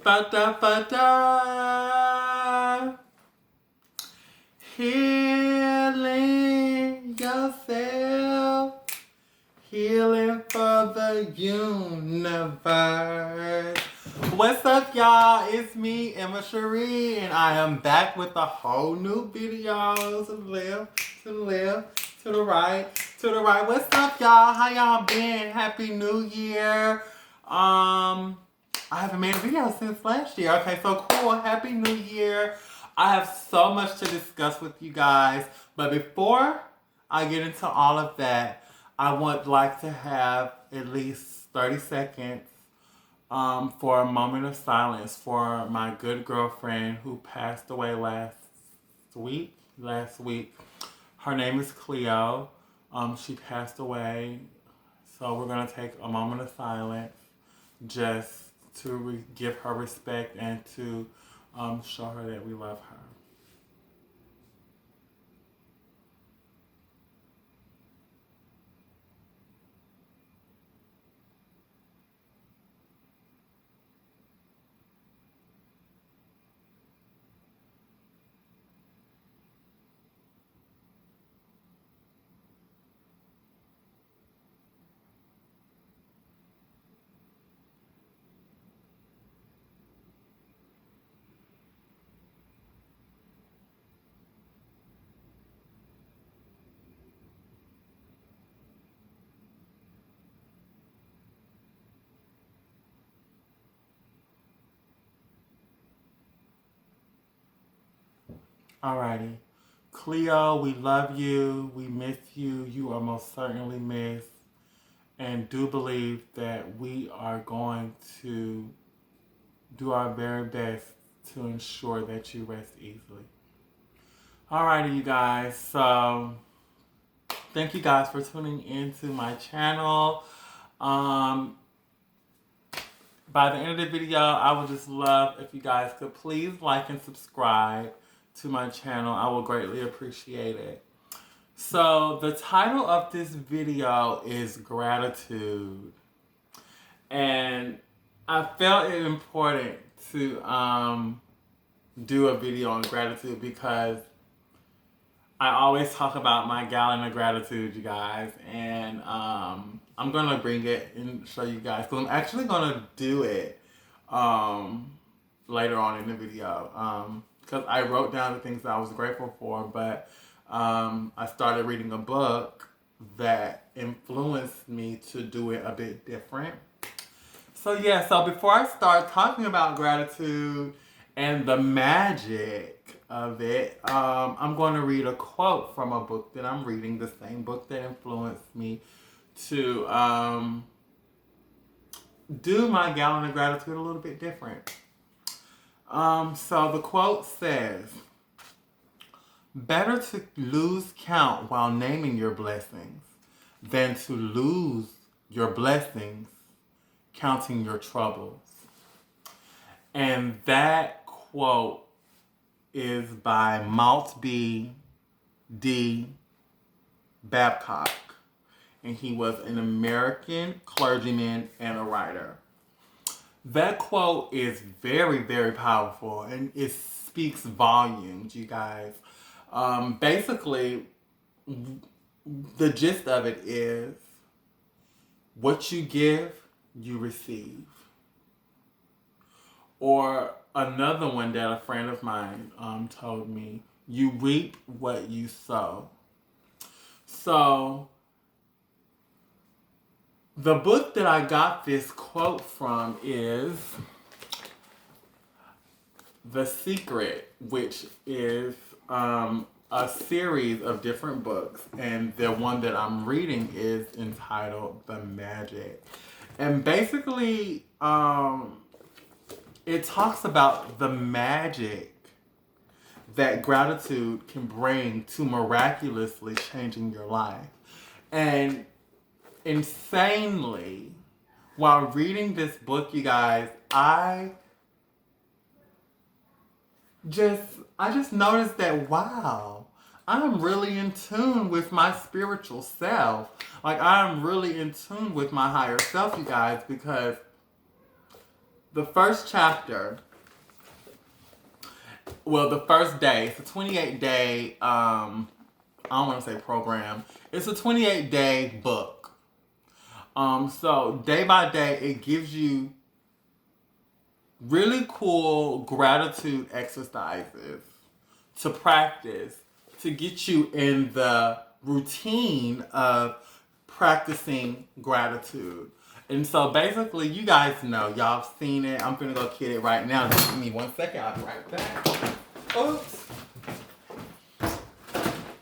Ba-da, ba-da. Healing yourself. Healing for the universe. What's up, y'all? It's me, Emma Cherie, and I am back with a whole new video. To the left, to the left, to the right, to the right. What's up, y'all? How y'all been? Happy New Year. I haven't made a video since last year. Okay, so cool. Happy New Year. I have so much to discuss with you guys, but before I get into all of that, I would like to have at least 30 seconds for a moment of silence for my good girlfriend who passed away last week. Her name is Cleo. She passed away. So we're going to take a moment of silence just to give her respect and to show her that we love her. Alrighty. Cleo, we love you. We miss you. You are most certainly missed. And do believe that we are going to do our very best to ensure that you rest easily. Alrighty, you guys. So, thank you guys for tuning into my channel. By the end of the video, I would just love if you guys could please like and subscribe to my channel. I will greatly appreciate it. So the title of this video is Gratitude. And I felt it important to do a video on gratitude because I always talk about my gallon of gratitude, you guys. And I'm going to bring it and show you guys. So I'm actually going to do it later on in the video. Because I wrote down the things that I was grateful for, but I started reading a book that influenced me to do it a bit different. So yeah, so before I start talking about gratitude and the magic of it, I'm going to read a quote from a book that I'm reading, the same book that influenced me to do my gallon of gratitude a little bit different. So the quote says, "Better to lose count while naming your blessings than to lose your blessings counting your troubles." And that quote is by Maltby D. Babcock. And he was an American clergyman and a writer. That quote is very, very powerful, and it speaks volumes, you guys. Basically, the gist of it is, what you give, you receive. Or another one that a friend of mine told me, you reap what you sow. So, the book that I got this quote from is The Secret, which is a series of different books. And the one that I'm reading is entitled The Magic. And basically, it talks about the magic that gratitude can bring to miraculously changing your life. And insanely, while reading this book, you guys, I just noticed that, wow, I'm really in tune with my spiritual self. Like, I'm really in tune with my higher self, you guys, because the first chapter, well, the first day, it's a 28-day, I don't want to say program. It's a 28-day book. So day by day, it gives you really cool gratitude exercises to practice to get you in the routine of practicing gratitude. And so basically, you guys know, y'all have seen it. I'm finna go kid it right now. Just give me 1 second, I'll be right back. Oops.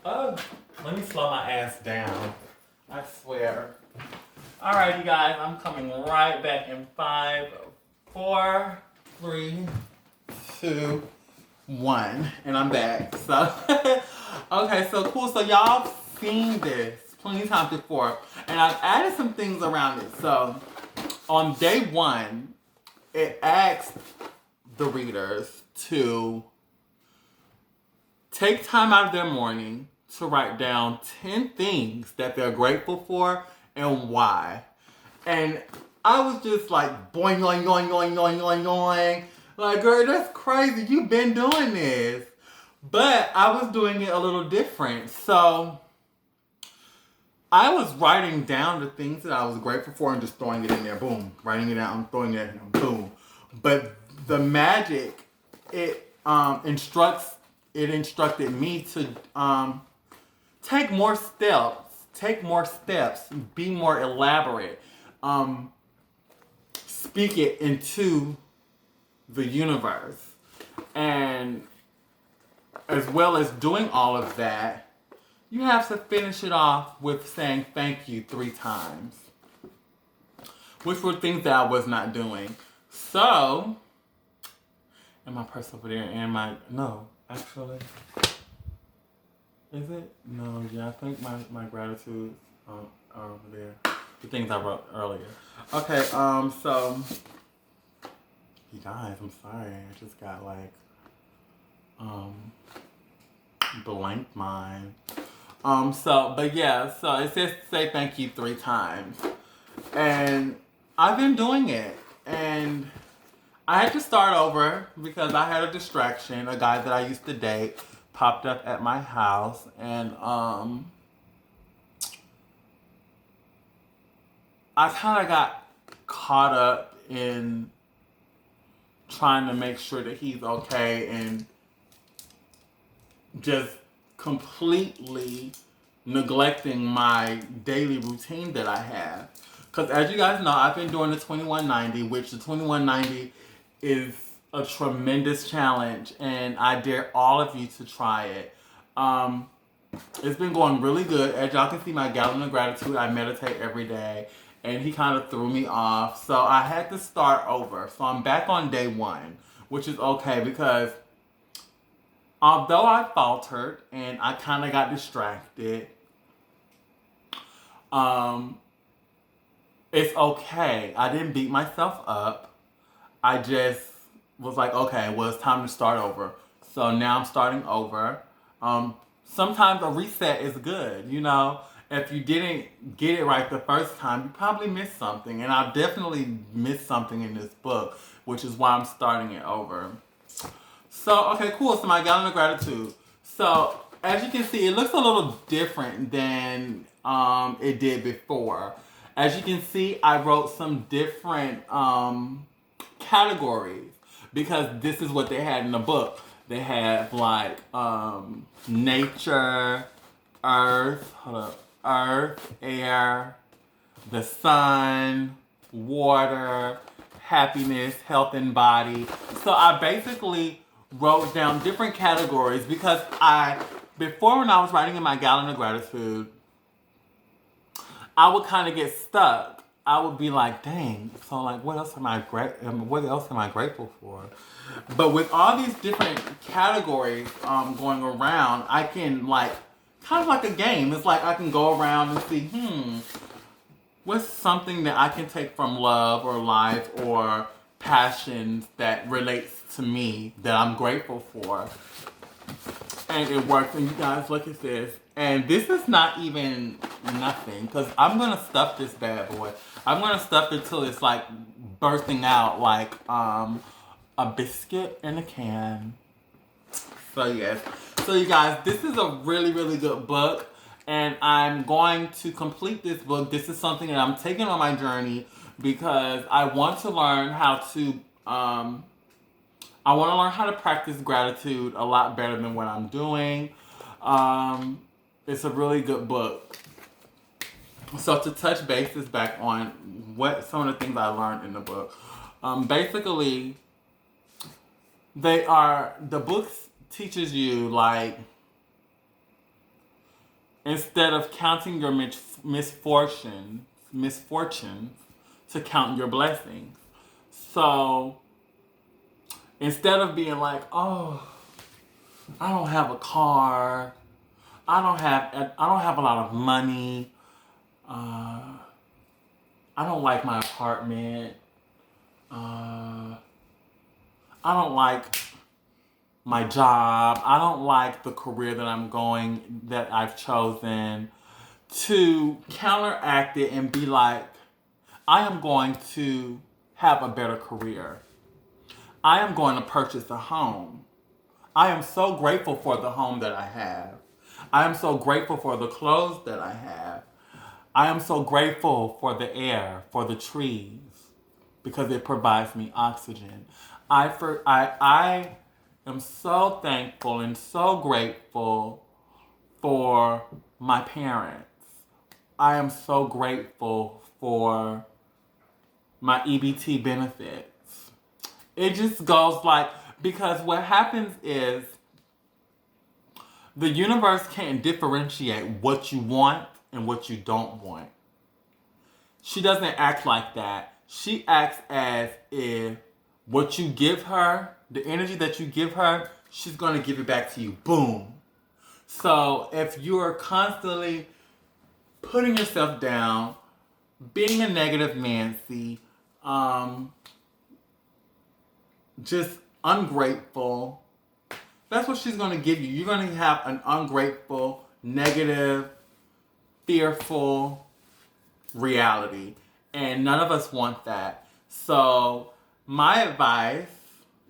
Oh, let me slow my ass down. I swear. Alright, you guys, I'm coming right back in 5, 4, 3, 2, 1. And I'm back. So, okay, so cool. So y'all have seen this plenty of times before. And I've added some things around it. So, on day 1, it asks the readers to take time out of their morning to write down 10 things that they're grateful for and why. And I was just like, boing, boing, boing, boing, boing, boing, boing. Like, girl, that's crazy. You've been doing this. But I was doing it a little different. So I was writing down the things that I was grateful for and just throwing it in there. Boom. Writing it down, throwing it in there. Boom. But the magic, it instructed me to take more steps, be more elaborate, speak it into the universe. And as well as doing all of that, you have to finish it off with saying thank you 3 times, which were things that I was not doing. So, and my purse over there, and no, actually, is it? No, yeah, I think my gratitude are over there. The things I wrote earlier. Okay, so, you guys, I'm sorry. I just got like, blank mind. But yeah, so it says say thank you 3 times. And I've been doing it. And I had to start over because I had a distraction. A guy that I used to date popped up at my house, and I kind of got caught up in trying to make sure that he's okay and just completely neglecting my daily routine that I have. Because as you guys know, I've been doing the 2190, which the 2190 is a tremendous challenge, and I dare all of you to try it. It's been going really good. As y'all can see, my gallon of gratitude, I meditate every day, and he kind of threw me off. So I had to start over. So I'm back on day 1, which is okay because although I faltered and I kind of got distracted, it's okay. I didn't beat myself up. I just was like, okay, well, it's time to start over. So now I'm starting over. Sometimes a reset is good, you know. If you didn't get it right the first time, you probably missed something. And I've definitely missed something in this book, which is why I'm starting it over. So, okay, cool. So my gallon of gratitude. So, as you can see, it looks a little different than it did before. As you can see, I wrote some different categories because this is what they had in the book. They have like nature, earth, air, the sun, water, happiness, health and body. So I basically wrote down different categories because before when I was writing in my gallon of gratitude, I would kind of get stuck. I would be like, dang, so like what else am I grateful for? But with all these different categories going around, I can like, kind of like a game. It's like I can go around and see, what's something that I can take from love or life or passions that relates to me that I'm grateful for. And it works. And you guys, look at this. And this is not even nothing, because I'm going to stuff this bad boy. I'm going to stuff it till it's like bursting out like a biscuit in a can. So yes. So you guys, this is a really, really good book. And I'm going to complete this book. This is something that I'm taking on my journey because I want to learn how to practice gratitude a lot better than what I'm doing. It's a really good book. So to touch bases back on what some of the things I learned in the book. Basically, the books teaches you, like, instead of counting your misfortunes, to count your blessings. So instead of being like, oh, I don't have a car, I don't have a lot of money, I don't like my apartment, I don't like my job, I don't like the career that I've chosen, to counteract it and be like, I am going to have a better career. I am going to purchase a home. I am so grateful for the home that I have. I am so grateful for the clothes that I have. I am so grateful for the air, for the trees, because it provides me oxygen. I am so thankful and so grateful for my parents. I am so grateful for my EBT benefits. It just goes like, because what happens is the universe can't differentiate what you want and what you don't want. She doesn't act like that. She acts as if what you give her, the energy that you give her, she's going to give it back to you. Boom. So if you're constantly putting yourself down, being a negative Nancy, just ungrateful, that's what she's going to give you. You're going to have an ungrateful, negative, fearful reality. And none of us want that. So my advice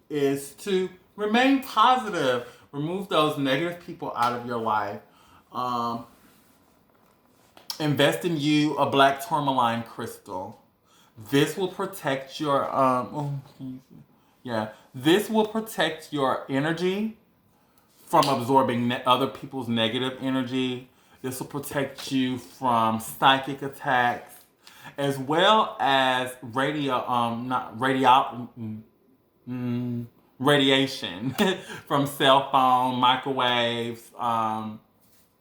is to remain positive. Remove those negative people out of your life. Invest in you a black tourmaline crystal. This will protect your this will protect your energy from absorbing other people's negative energy. This will protect you from psychic attacks, as well as radiation from cell phone, microwaves,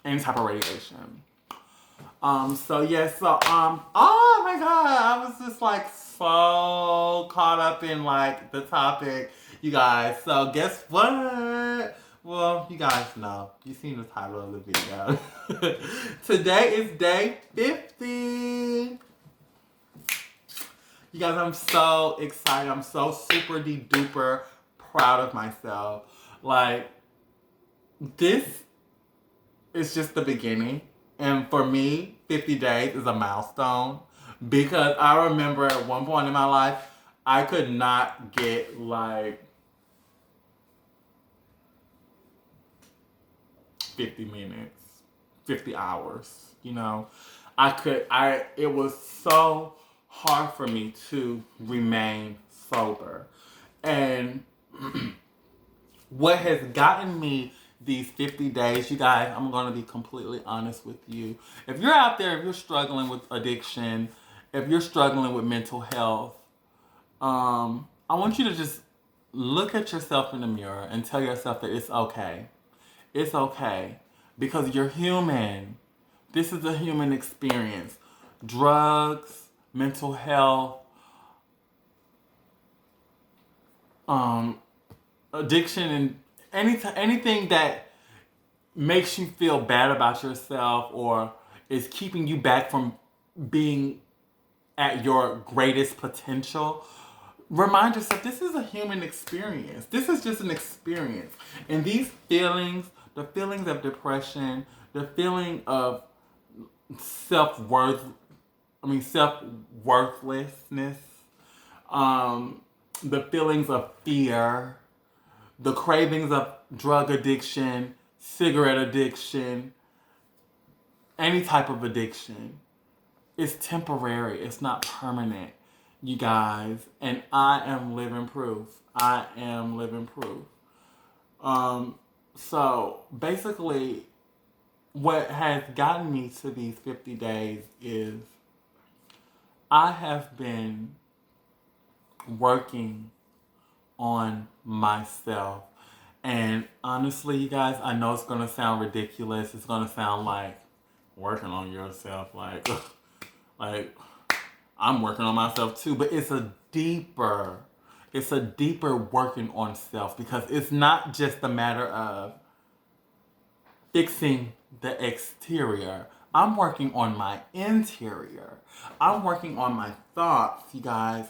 any type of radiation. Oh my God, I was just like so caught up in like the topic, you guys. So guess what? Well, you guys know. You've seen the title of the video. Today is day 50. You guys, I'm so excited. I'm so super duper proud of myself. Like, this is just the beginning. And for me, 50 days is a milestone. Because I remember at one point in my life, I could not get like 50 minutes, 50 hours, you know. It was so hard for me to remain sober. And what has gotten me these 50 days, you guys, I'm going to be completely honest with you. If you're out there, if you're struggling with addiction, if you're struggling with mental health, I want you to just look at yourself in the mirror and tell yourself that it's okay. It's okay. Because you're human. This is a human experience. Drugs, mental health, addiction, and anything that makes you feel bad about yourself or is keeping you back from being at your greatest potential, remind yourself this is a human experience. This is just an experience. And these feelings, the feelings of depression, the feeling of self-worth, self-worthlessness, the feelings of fear, the cravings of drug addiction, cigarette addiction, any type of addiction. It's temporary. It's not permanent, you guys. And I am living proof. I am living proof. So basically, what has gotten me to these 50 days is I have been working on myself. And honestly, you guys, I know it's going to sound ridiculous. It's going to sound like working on yourself, like I'm working on myself too, but it's a deeper working on self, because it's not just a matter of fixing the exterior. I'm working on my interior. I'm working on my thoughts, you guys.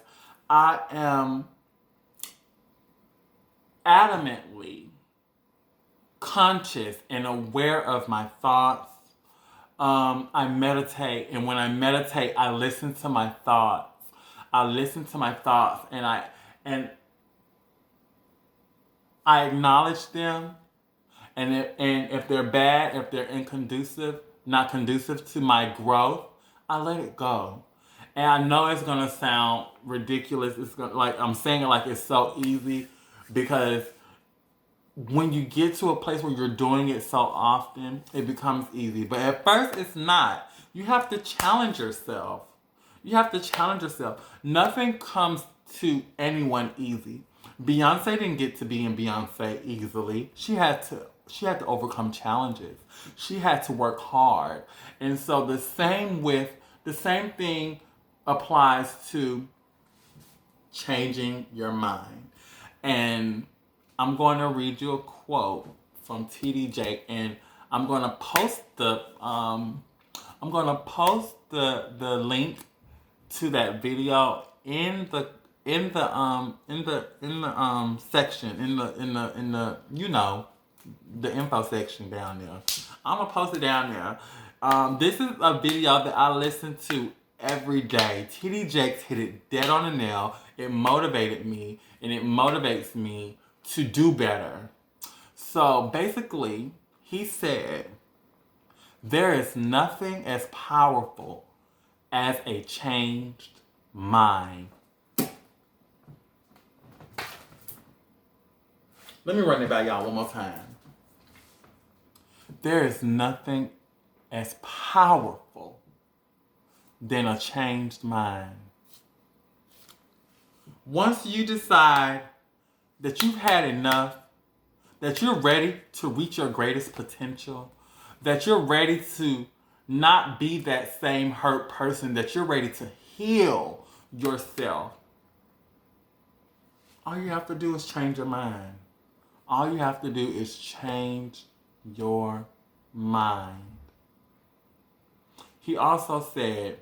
I am adamantly conscious and aware of my thoughts. I meditate, and when I meditate, I listen to my thoughts. I listen to my thoughts, and I acknowledge them. And if they're bad, if they're not conducive to my growth, I let it go. And I know it's gonna sound ridiculous. It's gonna, like I'm saying it like it's so easy, because when you get to a place where you're doing it so often, it becomes easy. But at first, it's not. You have to challenge yourself. You have to challenge yourself. Nothing comes to anyone easy. Beyonce didn't get to being Beyonce easily. She had to overcome challenges. She had to work hard. And so the same thing applies to changing your mind. And I'm going to read you a quote from TD Jake, and I'm going to post the link to that video in the section, in the the info section down there. I'm gonna post it down there. This is a video that I listen to every day. TD Jakes hit it dead on the nail. It motivated me, and it motivates me to do better. So basically, he said, there is nothing as powerful as a changed mind. Let me run it by y'all one more time. There is nothing as powerful than a changed mind. Once you decide that you've had enough, that you're ready to reach your greatest potential, that you're ready to not be that same hurt person, that you're ready to heal yourself, all you have to do is change your mind. All you have to do is change your mind. He also said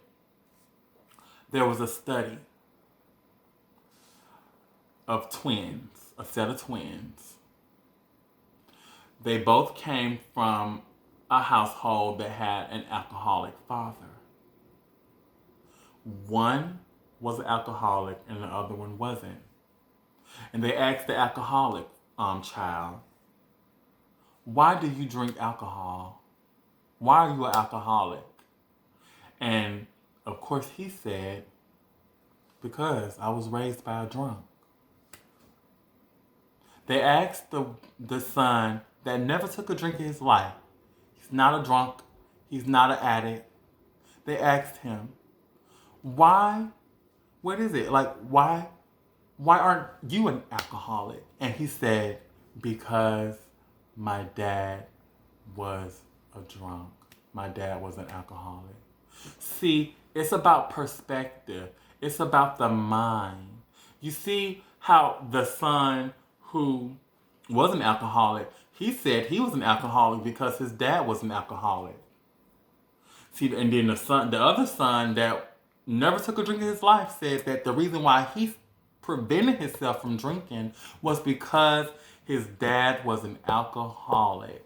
there was a study of twins, a set of twins. They both came from a household that had an alcoholic father. One was an alcoholic and the other one wasn't. And they asked the alcoholic child, why do you drink alcohol? Why are you an alcoholic? And of course he said, because I was raised by a drunk. They asked the son that never took a drink in his life. He's not a drunk. He's not an addict. They asked him, why? What is it? Like, why aren't you an alcoholic? And he said, because my dad was a drunk. My dad was an alcoholic. See, it's about perspective. It's about the mind. You see how the son who was an alcoholic, he said he was an alcoholic because his dad was an alcoholic. See, and then the other son that never took a drink in his life, said that the reason why he prevented himself from drinking was because his dad was an alcoholic.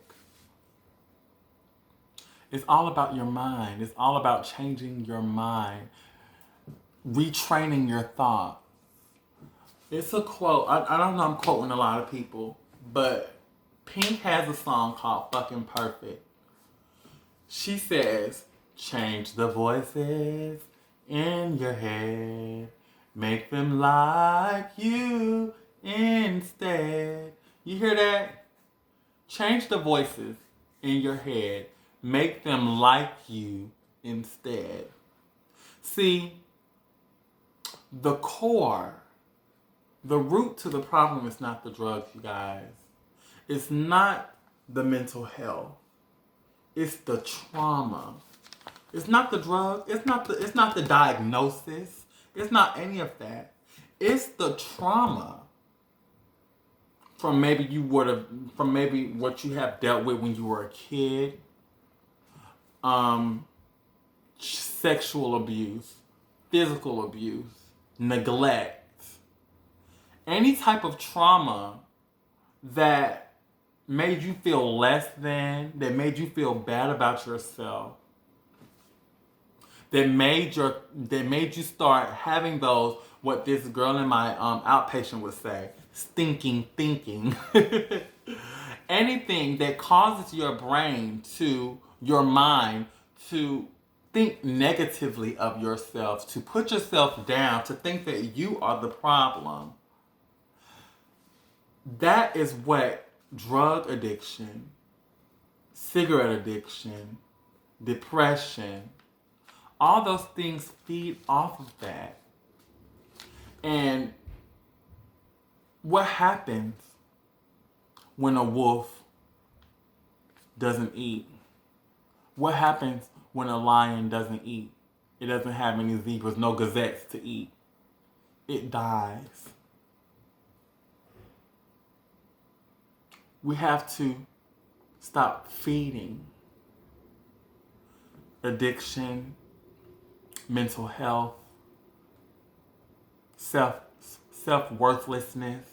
It's all about your mind. It's all about changing your mind, retraining your thoughts. It's a quote. I don't know, I'm quoting a lot of people, but Pink has a song called Fucking Perfect. She says, change the voices in your head. Make them like you instead. You hear that? Change the voices in your head. Make them like you instead. See, the core, the root to the problem is not the drugs, you guys. It's not the mental health. It's the trauma. It's not the drug. It's not the diagnosis. It's not any of that. It's the trauma from maybe what you have dealt with when you were a kid. Sexual abuse, physical abuse, neglect. Any type of trauma that made you feel less than, that made you feel bad about yourself, that made you start having those, what this girl in my outpatient would say, stinking thinking. Anything that causes your mind to think negatively of yourself, to put yourself down, to think that you are the problem. That is what drug addiction, cigarette addiction, depression, all those things feed off of that. And what happens when a wolf doesn't eat? What happens when a lion doesn't eat? It doesn't have any zebras, no gazettes to eat. It dies. We have to stop feeding addiction, mental health, self-worthlessness,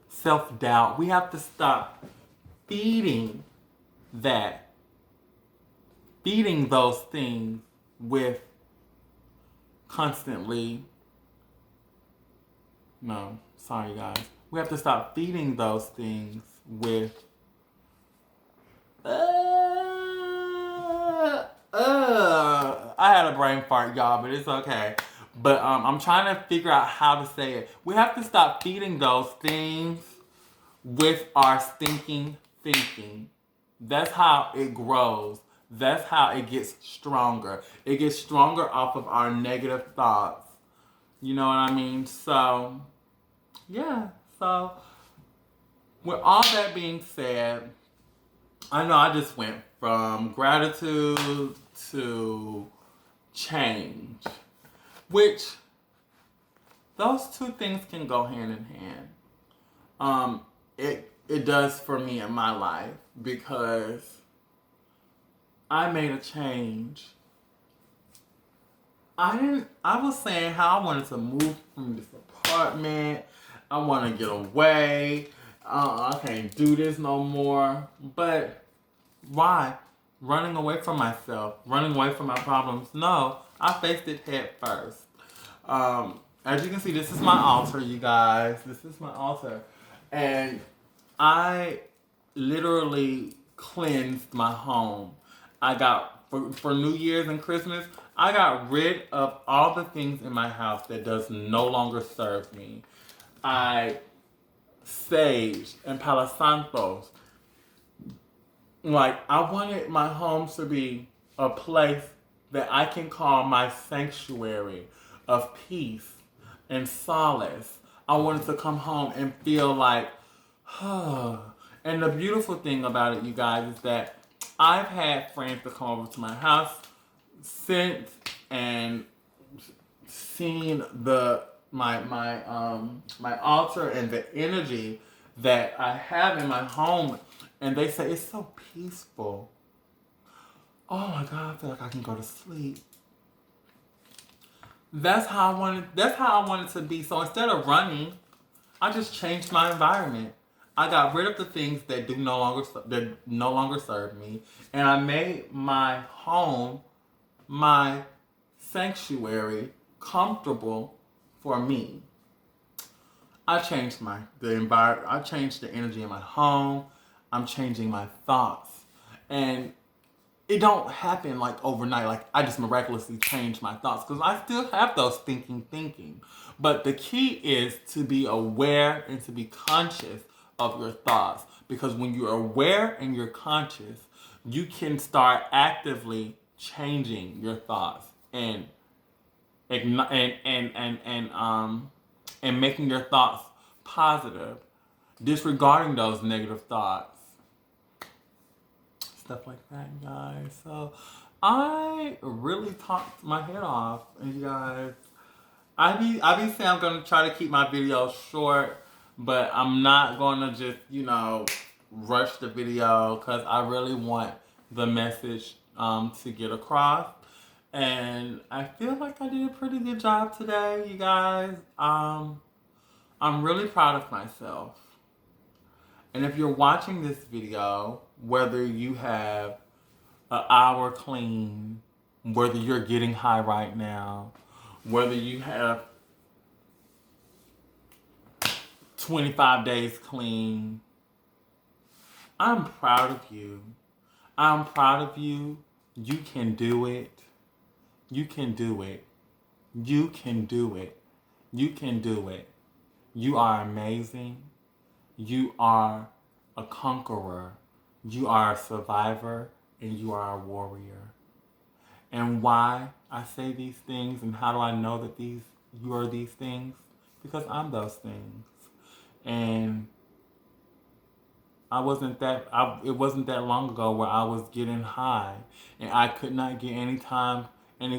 self-doubt. We have to stop feeding those things with constantly, no, sorry guys. We have to stop feeding those things with, I had a brain fart, y'all, but it's okay. But I'm trying to figure out how to say it. We have to stop feeding those things with our stinking thinking. That's how it grows. That's how it gets stronger. It gets stronger off of our negative thoughts. You know what I mean? So, yeah. So, with all that being said, I know I just went from gratitude to change, which those two things can go hand in hand. It does for me in my life because I made a change. I was saying how I wanted to move from this apartment. I want to get away. I can't do this no more. But why? Running away from myself, running away from my problems. No, I faced it head first. As you can see, this is my altar, you guys. This is my altar. And I literally cleansed my home. I got, for New Year's and Christmas, I got rid of all the things in my house that does no longer serve me. I saged and Palo Santos. Like, I wanted my home to be a place that I can call my sanctuary of peace and solace. I wanted to come home and feel like, And the beautiful thing about it, you guys, is that I've had friends to come over to my house since and seen my altar and the energy that I have in my home, and they say it's so peaceful. Oh my God, I feel like I can go to sleep. That's how I wanted to be. So instead of running, I just changed my environment. I got rid of the things that no longer serve me, and I made my home, my sanctuary, comfortable for me. I changed the environment. I changed the energy in my home. I'm changing my thoughts, and it don't happen like overnight. Like I just miraculously change my thoughts because I still have those thinking. But the key is to be aware and to be conscious of your thoughts, because when you're aware and you're conscious, you can start actively changing your thoughts and and making your thoughts positive, disregarding those negative thoughts, stuff like that, guys. So I really talked my head off, and you guys, I be saying I'm gonna try to keep my videos short, but I'm not gonna just rush the video because I really want the message to get across. And I feel like I did a pretty good job today, you guys. I'm really proud of myself. And if you're watching this video, whether you have an hour clean, whether you're getting high right now, whether you have 25 days clean, I'm proud of you. I'm proud of you. You can do it. You can do it. You can do it. You can do it. You are amazing. You are a conqueror. You are a survivor, and you are a warrior. And why I say these things and how do I know that you are these things? Because I'm those things. And it wasn't that long ago where I was getting high and I could not get any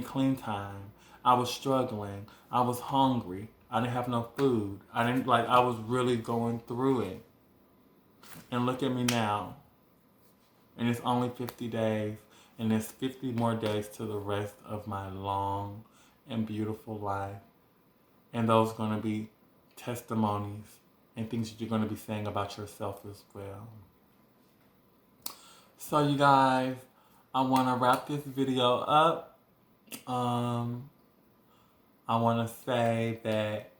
clean time. I was struggling. I was hungry. I didn't have no food. I was really going through it. And look at me now. And it's only 50 days. And there's 50 more days to the rest of my long and beautiful life. And those are going to be testimonies and things that you're going to be saying about yourself as well. So you guys, I want to wrap this video up. I want to say that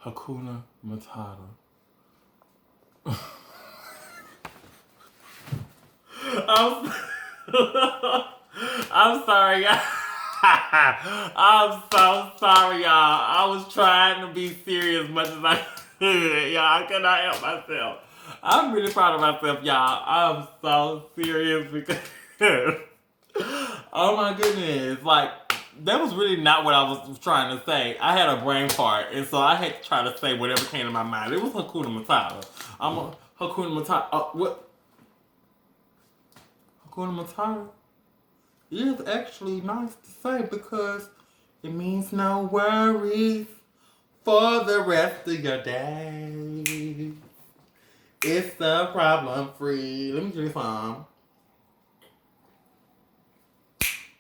Hakuna Matata. I'm, I'm sorry, y'all. I'm so sorry, y'all. I was trying to be serious as much as I could. Y'all, I could not help myself. I'm really proud of myself, y'all. I'm so serious because... oh my goodness. Like, that was really not what I was trying to say. I had a brain fart, and so I had to try to say whatever came to my mind. It was Hakuna Matata. I'm a Hakuna Matata. What? Hakuna Matata is actually nice to say because it means no worries for the rest of your day. It's a problem free. Let me give you some.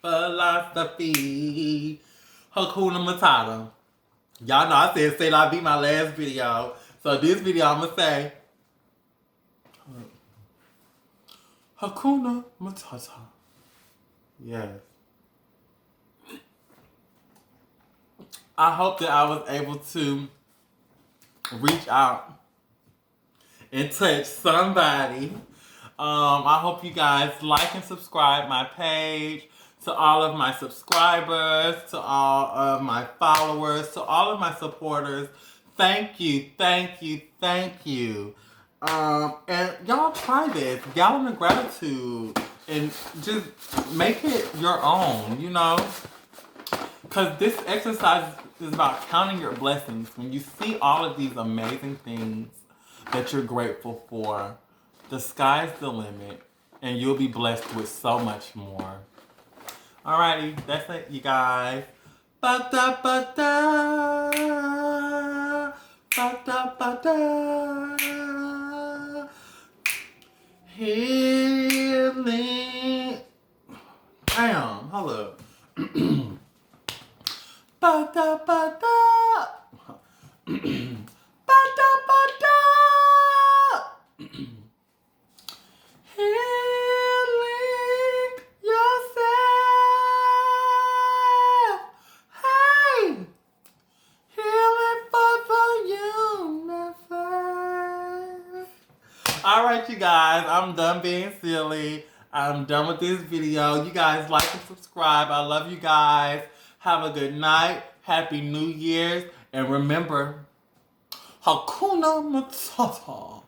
Philosophy. Hakuna Matata. Y'all know I said say la be my last video. So this video I'm gonna say Hakuna Matata. Yes. I hope that I was able to reach out and touch somebody. I hope you guys like and subscribe my page. To all of my subscribers, to all of my followers, to all of my supporters, thank you, thank you, thank you. And y'all try this, Gallon of Gratitude, and just make it your own, because this exercise is about counting your blessings. When you see all of these amazing things that you're grateful for, the sky's the limit, and you'll be blessed with so much more. Alrighty, that's it, you guys. Ba-da, ba-da. Ba-da, ba-da. Healing. Damn, hold up. Ba-da, ba-da. Ba-da-ba-da. Healing yourself. Hey, healing for the universe. All right, you guys, I'm done being silly. I'm done with this video. You guys like and subscribe. I love you guys. Have a good night. Happy New Year's. And remember, Hakuna Matata.